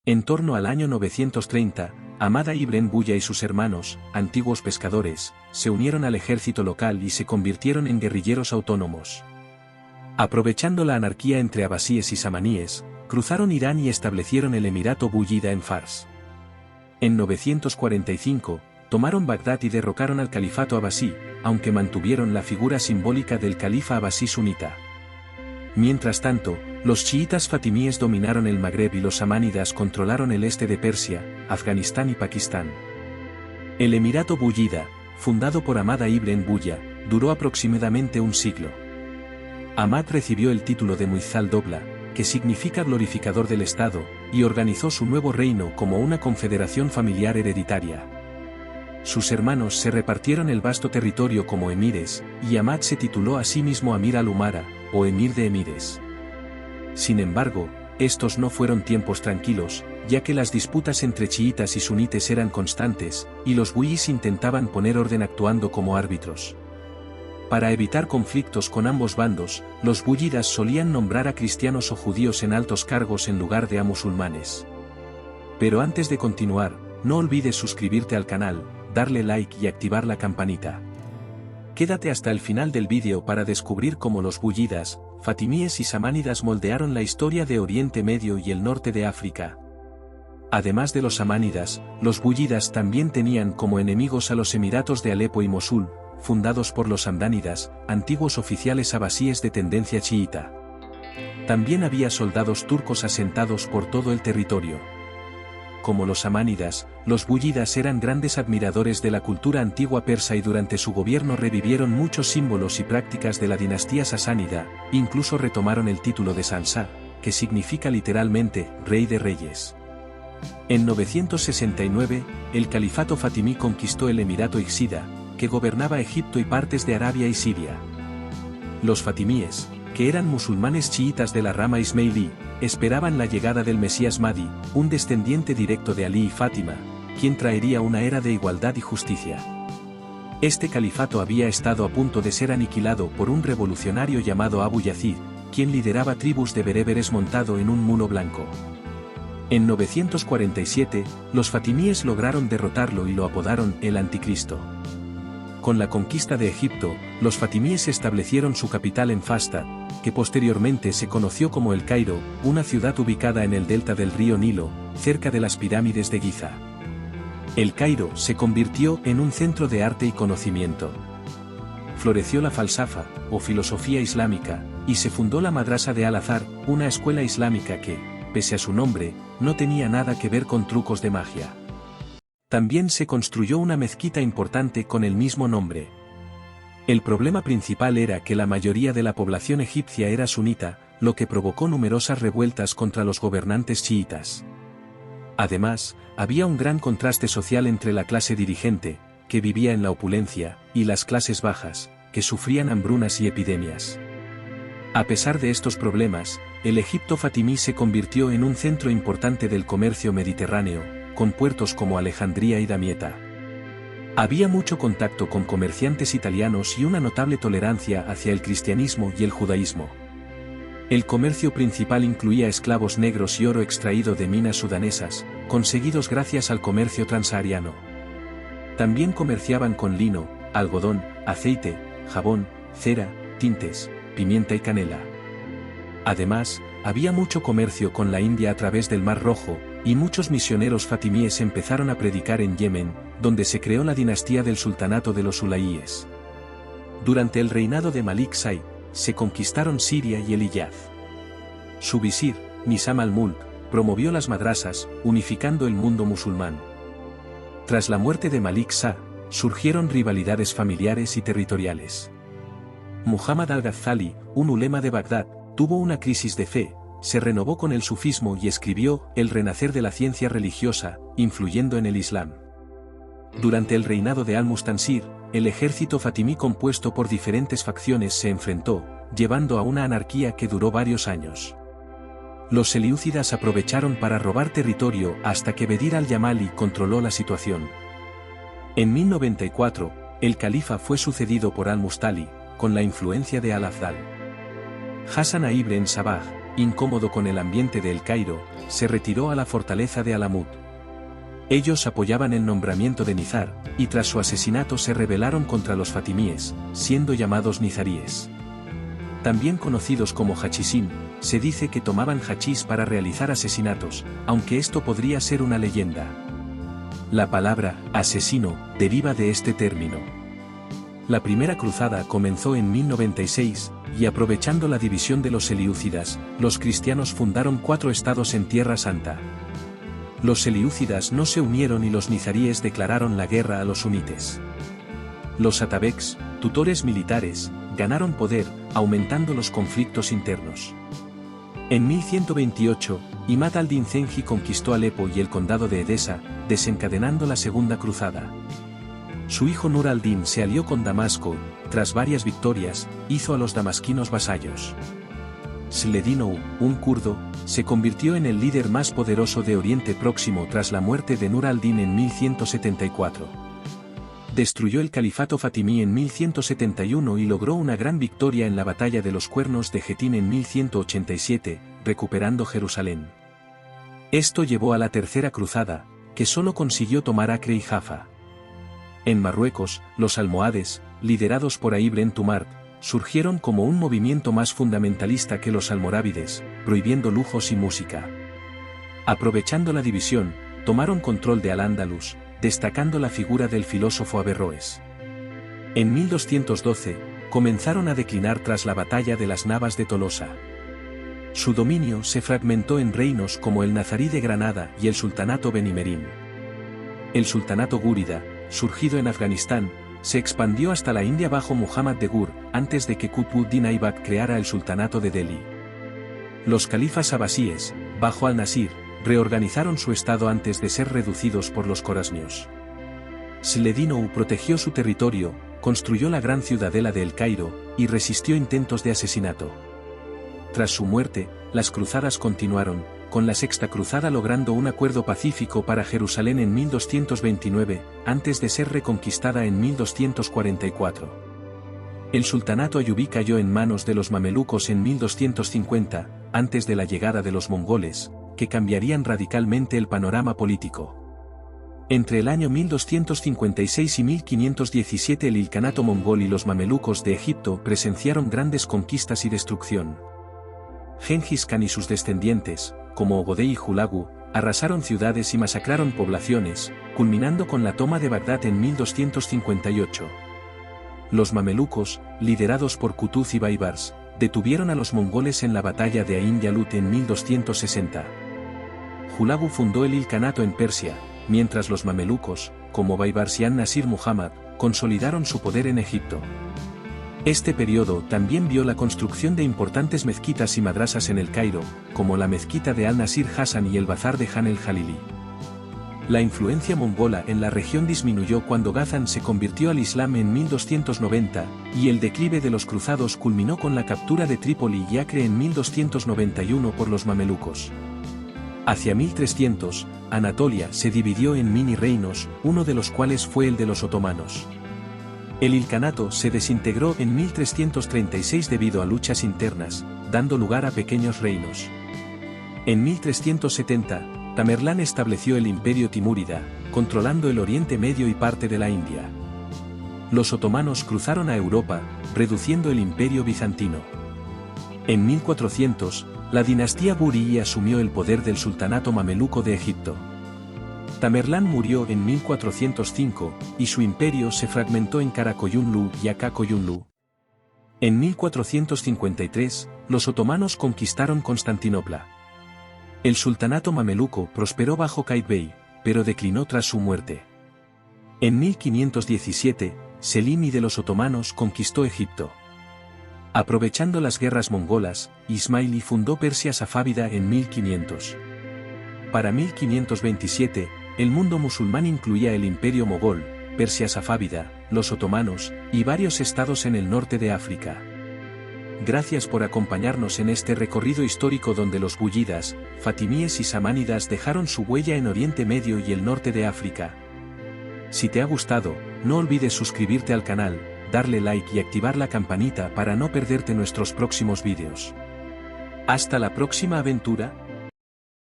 En torno al año 930, Ahmad ibn Buya y sus hermanos, antiguos pescadores, se unieron al ejército local y se convirtieron en guerrilleros autónomos. Aprovechando la anarquía entre abasíes y samaníes, cruzaron Irán y establecieron el emirato buyida en Fars. En 945, tomaron Bagdad y derrocaron al califato abasí, aunque mantuvieron la figura simbólica del califa abasí sunita. Mientras tanto, los chiitas fatimíes dominaron el Magreb y los samánidas controlaron el este de Persia, Afganistán y Pakistán. El emirato buyida, fundado por Ahmad ibn Buya, duró aproximadamente un siglo. Ahmad recibió el título de Muizzal Dobla, que significa glorificador del Estado, y organizó su nuevo reino como una confederación familiar hereditaria. Sus hermanos se repartieron el vasto territorio como emires, y Ahmad se tituló a sí mismo Amir al-Umara, o emir de emires. Sin embargo, estos no fueron tiempos tranquilos, ya que las disputas entre chiitas y sunites eran constantes, y los buyís intentaban poner orden actuando como árbitros. Para evitar conflictos con ambos bandos, los buyidas solían nombrar a cristianos o judíos en altos cargos en lugar de a musulmanes. Pero antes de continuar, no olvides suscribirte al canal, darle like y activar la campanita. Quédate hasta el final del vídeo para descubrir cómo los buyidas, fatimíes y samánidas moldearon la historia de Oriente Medio y el norte de África. Además de los samánidas, los buyidas también tenían como enemigos a los emiratos de Alepo y Mosul, fundados por los hamdánidas, antiguos oficiales abasíes de tendencia chiita. También había soldados turcos asentados por todo el territorio. Como los samánidas, los buyidas eran grandes admiradores de la cultura antigua persa y durante su gobierno revivieron muchos símbolos y prácticas de la dinastía sasánida, incluso retomaron el título de Sansá, que significa literalmente, rey de reyes. En 969, el califato fatimí conquistó el emirato Ixida, que gobernaba Egipto y partes de Arabia y Siria. Los fatimíes, que eran musulmanes chiitas de la rama ismailí, esperaban la llegada del Mesías Mahdi, un descendiente directo de Alí y Fátima, quien traería una era de igualdad y justicia. Este califato había estado a punto de ser aniquilado por un revolucionario llamado Abu Yazid, quien lideraba tribus de bereberes montado en un mulo blanco. En 947, los fatimíes lograron derrotarlo y lo apodaron el Anticristo. Con la conquista de Egipto, los fatimíes establecieron su capital en Fasta, que posteriormente se conoció como El Cairo, una ciudad ubicada en el delta del río Nilo, cerca de las pirámides de Giza. El Cairo se convirtió en un centro de arte y conocimiento. Floreció la falsafa, o filosofía islámica, y se fundó la Madrasa de Al-Azhar, una escuela islámica que, pese a su nombre, no tenía nada que ver con trucos de magia. También se construyó una mezquita importante con el mismo nombre. El problema principal era que la mayoría de la población egipcia era sunita, lo que provocó numerosas revueltas contra los gobernantes chiitas. Además, había un gran contraste social entre la clase dirigente, que vivía en la opulencia, y las clases bajas, que sufrían hambrunas y epidemias. A pesar de estos problemas, el Egipto fatimí se convirtió en un centro importante del comercio mediterráneo, con puertos como Alejandría y Damieta. Había mucho contacto con comerciantes italianos y una notable tolerancia hacia el cristianismo y el judaísmo. El comercio principal incluía esclavos negros y oro extraído de minas sudanesas, conseguidos gracias al comercio transsahariano. También comerciaban con lino, algodón, aceite, jabón, cera, tintes, pimienta y canela. Además, había mucho comercio con la India a través del Mar Rojo, y muchos misioneros fatimíes empezaron a predicar en Yemen, donde se creó la dinastía del sultanato de los Ulayíes. Durante el reinado de Malik Said, se conquistaron Siria y el Hiyaz. Su visir, Nizam al-Mulk, promovió las madrasas, unificando el mundo musulmán. Tras la muerte de Malik Said, surgieron rivalidades familiares y territoriales. Muhammad al-Ghazali, un ulema de Bagdad, tuvo una crisis de fe, se renovó con el sufismo y escribió El renacer de la ciencia religiosa, influyendo en el Islam. Durante el reinado de Al-Mustansir, el ejército fatimí compuesto por diferentes facciones se enfrentó, llevando a una anarquía que duró varios años. Los selyúcidas aprovecharon para robar territorio hasta que Bedir al-Yamali controló la situación. En 1094, el califa fue sucedido por al-Mustali, con la influencia de al-Afdal. Hassan ibn Sabah, incómodo con el ambiente de El Cairo, se retiró a la fortaleza de Alamut. Ellos apoyaban el nombramiento de Nizar, y tras su asesinato se rebelaron contra los fatimíes, siendo llamados nizaríes. También conocidos como hachisín, se dice que tomaban hachís para realizar asesinatos, aunque esto podría ser una leyenda. La palabra asesino deriva de este término. La primera cruzada comenzó en 1096, y aprovechando la división de los selyúcidas, los cristianos fundaron 4 estados en Tierra Santa. Los selyúcidas no se unieron y los nizaríes declararon la guerra a los sunites. Los atabeks, tutores militares, ganaron poder, aumentando los conflictos internos. En 1128, Imad al-Din Zengi conquistó Alepo y el condado de Edesa, desencadenando la Segunda Cruzada. Su hijo Nur al-Din se alió con Damasco, tras varias victorias, hizo a los damasquinos vasallos. Sledino, un kurdo, se convirtió en el líder más poderoso de Oriente Próximo tras la muerte de Nur al-Din en 1174. Destruyó el califato fatimí en 1171 y logró una gran victoria en la batalla de los Cuernos de Jetín en 1187, recuperando Jerusalén. Esto llevó a la Tercera Cruzada, que solo consiguió tomar Acre y Jaffa. En Marruecos, los almohades, liderados por Ibn Tumart, surgieron como un movimiento más fundamentalista que los almorávides, prohibiendo lujos y música. Aprovechando la división, tomaron control de Al-Ándalus, destacando la figura del filósofo Averroes. En 1212, comenzaron a declinar tras la batalla de las Navas de Tolosa. Su dominio se fragmentó en reinos como el Nazarí de Granada y el Sultanato Benimerín. El Sultanato Gúrida, surgido en Afganistán, se expandió hasta la India bajo Muhammad de Gur, antes de que Qutb-ud-Din Aibak creara el Sultanato de Delhi. Los califas abasíes, bajo al-Nasir, reorganizaron su estado antes de ser reducidos por los corasmios. Sledino protegió su territorio, construyó la gran ciudadela de El Cairo, y resistió intentos de asesinato. Tras su muerte, las cruzadas continuaron, con la Sexta Cruzada logrando un acuerdo pacífico para Jerusalén en 1229, antes de ser reconquistada en 1244. El sultanato ayubí cayó en manos de los mamelucos en 1250, antes de la llegada de los mongoles, que cambiarían radicalmente el panorama político. Entre el año 1256 y 1517 el ilcanato mongol y los mamelucos de Egipto presenciaron grandes conquistas y destrucción. Gengis Khan y sus descendientes, como Ogodey y Hulagu, arrasaron ciudades y masacraron poblaciones, culminando con la toma de Bagdad en 1258. Los mamelucos, liderados por Qutuz y Baibars, detuvieron a los mongoles en la batalla de Ain Jalut en 1260. Hulagu fundó el ilcanato en Persia, mientras los mamelucos, como Baibars y An-Nasir Muhammad, consolidaron su poder en Egipto. Este periodo también vio la construcción de importantes mezquitas y madrasas en El Cairo, como la mezquita de Al-Nasir Hassan y el bazar de Han el-Jalili. La influencia mongola en la región disminuyó cuando Ghazan se convirtió al Islam en 1290, y el declive de los cruzados culminó con la captura de Trípoli y Acre en 1291 por los mamelucos. Hacia 1300, Anatolia se dividió en mini reinos, uno de los cuales fue el de los otomanos. El ilcanato se desintegró en 1336 debido a luchas internas, dando lugar a pequeños reinos. En 1370, Tamerlán estableció el imperio timúrida, controlando el Oriente Medio y parte de la India. Los otomanos cruzaron a Europa, reduciendo el imperio bizantino. En 1400, la dinastía Burí asumió el poder del sultanato mameluco de Egipto. Tamerlán murió en 1405, y su imperio se fragmentó en Karakoyunlu y Akakoyunlu. En 1453, los otomanos conquistaron Constantinopla. El sultanato mameluco prosperó bajo Qaid Bey, pero declinó tras su muerte. En 1517, Selim I de los otomanos conquistó Egipto. Aprovechando las guerras mongolas, Ismaili fundó Persia Safávida en 1500. Para 1527, el mundo musulmán incluía el imperio mogol, Persia Safávida, los otomanos, y varios estados en el norte de África. Gracias por acompañarnos en este recorrido histórico donde los buyidas, fatimíes y samánidas dejaron su huella en Oriente Medio y el norte de África. Si te ha gustado, no olvides suscribirte al canal, darle like y activar la campanita para no perderte nuestros próximos vídeos. Hasta la próxima aventura.